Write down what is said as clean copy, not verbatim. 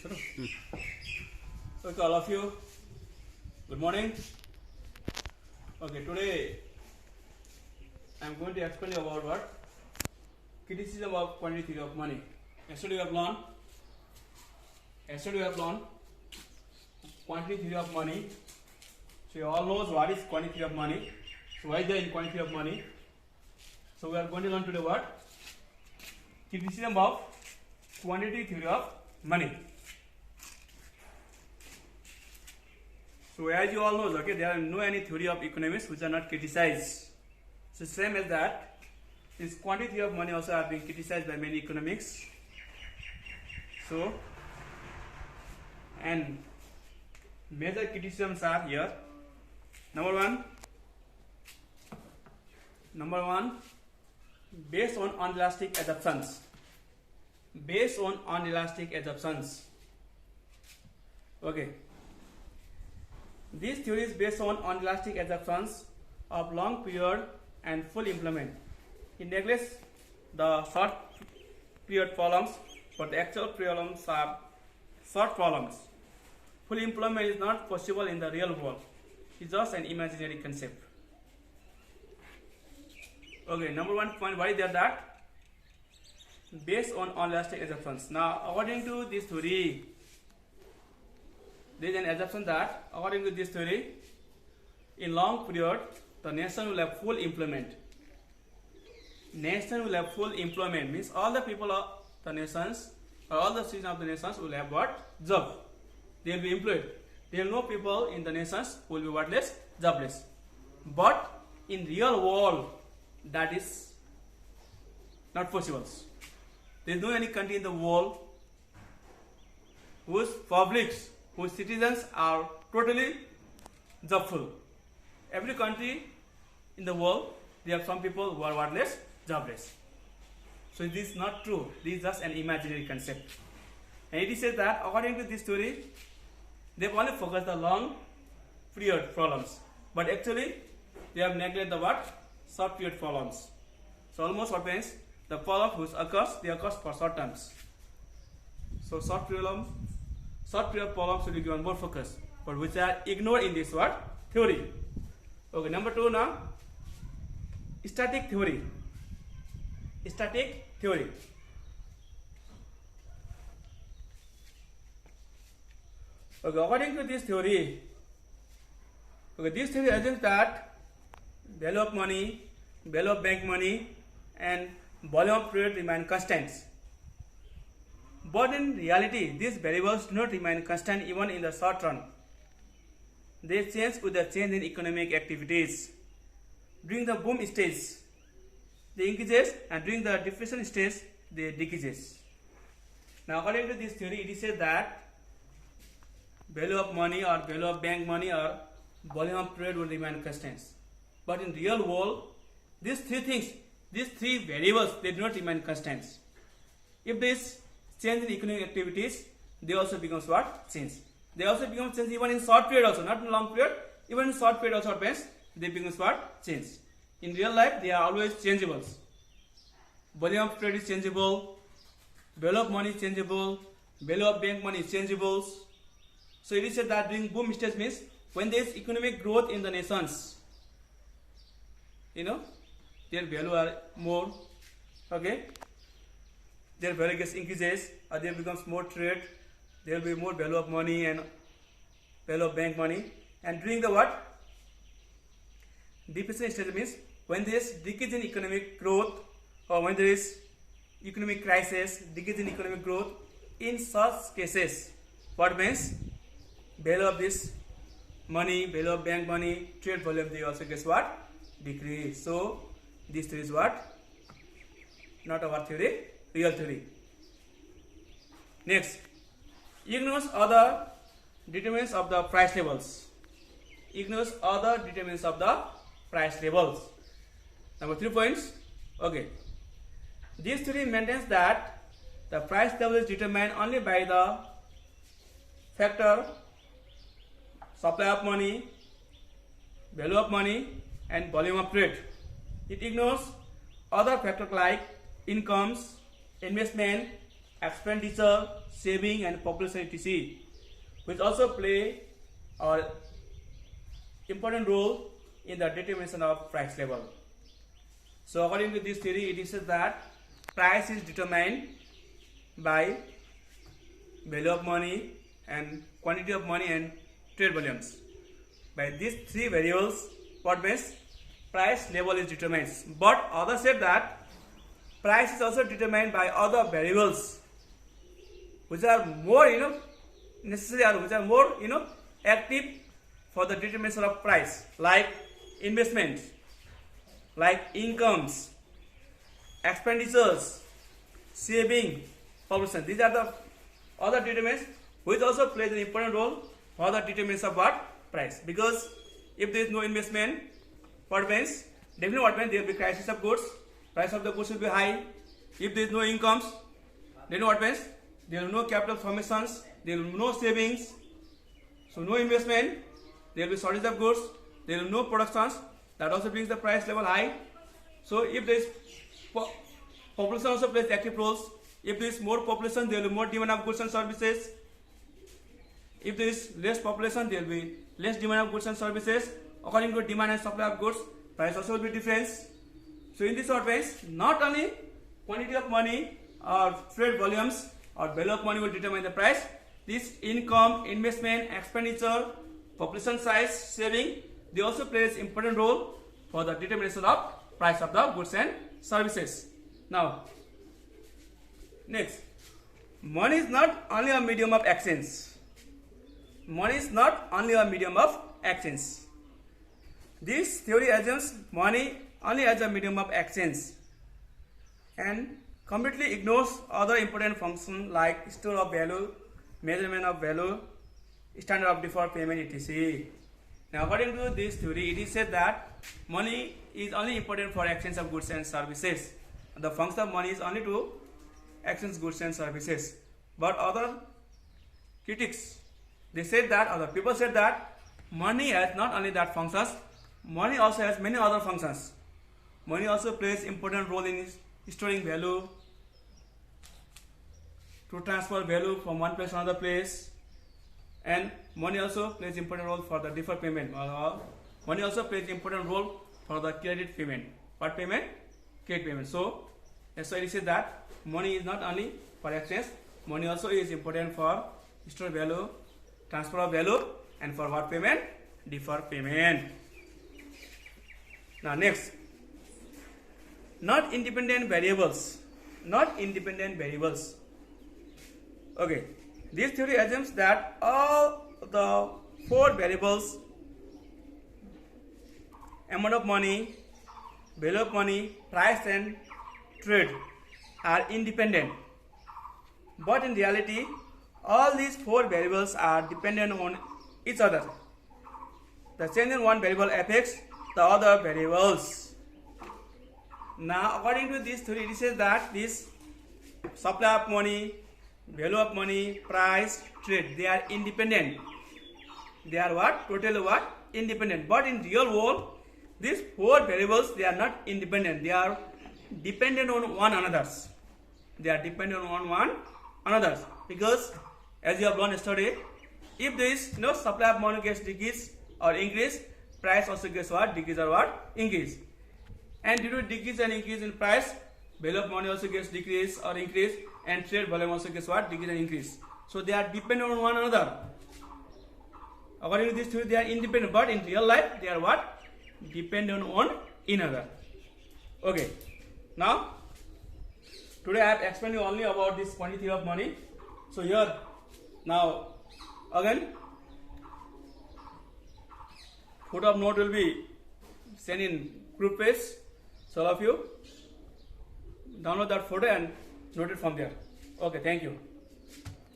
Sure. Okay, all of you. Good morning. Okay, today I am going to explain about what criticism of quantity theory of money. Yesterday we have learned quantity theory of money. So you all knows what is quantity theory of money. So why is there in quantity theory of money? So we are going to learn today what criticism of quantity theory of money. So as you all know, okay, there are no any theory of economics which are not criticized. So same as that, this quantity theory of money also have been criticized by many economics. So, and major criticisms are here. Number one, based on inelastic assumptions. Okay. This theory is based on inelastic assumptions of long period and full employment. It neglects the short period problems, but the actual problems are short problems. Full employment is not possible in the real world. It's just an imaginary concept. Okay, number 1 point, why is there that? Based on inelastic assumptions. Now, according to this theory, there is an assumption that, according to this theory, in long period, the nation will have full employment. Nation will have full employment means all the people of the nations or all the citizens of the nations will have what? Job. They will be employed. There are no people in the nations who will be worthless, jobless. But in real world, that is not possible. There is no any country in the world whose publics, whose citizens are totally jobful. Every country in the world, there are some people who are worthless, jobless. So this is not true. This is just an imaginary concept. And it is said that according to this theory, they have only focused the long period problems. But actually, they have neglected the what? Short period problems. So almost what means the problem which occurs, they occurs for short terms. So short period problems should be given more focus, but which are ignored in this what? Theory. Okay, number 2 now. Static theory. Okay, according to this theory, this theory assumes that value of money, value of bank money, and volume of trade remain constants. But in reality, these variables do not remain constant even in the short run. They change with the change in economic activities. During the boom stage, they increases, and during the depression stage, they decreases. Now, according to this theory, it is said that value of money or value of bank money or volume of trade will remain constants. But in real world, these three variables, they do not remain constants. If this change in economic activities, they also becomes what? Change. They also become change even in short period also, not in long period. Even in short period also, they becomes what? Change. In real life, they are always changeable. Volume of trade is changeable, value of money is changeable, value of bank money is changeable. So it is said that during boom stage means when there is economic growth in the nations, their value are more, okay? Their value gets increases, or there becomes more trade, there will be more value of money and value of bank money. And during the what? Depression stage means when there is decrease in economic growth, or when there is economic crisis, decrease in economic growth, in such cases, what means value of this money, value of bank money, trade volume, they also gets what? Decrease. So this theory is what? Not our theory, real theory. Next, ignores other determinants of the price levels. Number 3 points. Okay. This theory maintains that the price level is determined only by the factor supply of money, value of money, and volume of trade. It ignores other factors like incomes, investment, expenditure, saving, and population etc., which also play an important role in the determination of price level. So according to this theory, it is said that price is determined by value of money and quantity of money and trade volumes. By these three variables, what means price level is determined. But others said that price is also determined by other variables which are more necessary or which are more active for the determination of price, like investment, like incomes, expenditures, saving, population. These are the other determinants which also plays an important role for the determination of what? Price. Because if there is no investment, what means? Definitely what means? There will be crisis of goods, price of the goods will be high. If there is no incomes, then what means? There will be no capital formations, there will be no savings, so no investment, there will be shortage of goods, there will be no productions, that also brings the price level high. So if there is population also plays active roles. If there is more population, there will be more demand of goods and services. If there is less population, there will be less demand of goods and services. According to demand and supply of goods, price also will be different. So in this short ways, not only quantity of money or trade volumes or value of money will determine the price. This income, investment, expenditure, population size, saving, they also play an important role for the determination of price of the goods and services. Now, next, money is not only a medium of exchange. Money is not only a medium of exchange. This theory assumes money only as a medium of exchange and completely ignores other important functions like store of value, measurement of value, standard of deferred payment, etc. Now, according to this theory, it is said that money is only important for exchange of goods and services. The function of money is only to exchange goods and services. But other critics, they said that, other people said that money has not only that functions, money also has many other functions. Money also plays important role in storing value, to transfer value from one place to another place, and money also plays important role for the deferred payment. Money also plays important role for the credit payment. What payment? Credit payment. So that's why it says that money is not only for exchange, money also is important for store value, transfer of value, and for what payment? Deferred payment. Now next, not independent variables. Not independent variables. Okay, this theory assumes that all the four variables, amount of money, value of money, price and trade, are independent. But in reality, all these four variables are dependent on each other. The change in one variable affects the other variables. Now, according to this theory, it says that this supply of money, value of money, price, trade, they are independent. They are what? Totally what? Independent. But in real world, these four variables, they are not independent. They are dependent on one another. They are dependent on one another. Because as you have learned yesterday, if there is no supply of money gets decrease or increase, price also gets what? Decrease or what? Increase. And due to decrease and increase in price, value of money also gets decrease or increase, and trade volume also gets what? Decrease and increase. So they are dependent on one another. According to this theory, they are independent, but in real life, they are what? Dependent on another. Okay. Now, today I have explained you only about this quantity of money. So here, now, again, photo of note will be sent in group page. So all of you download that photo and note it from there. Okay, thank you.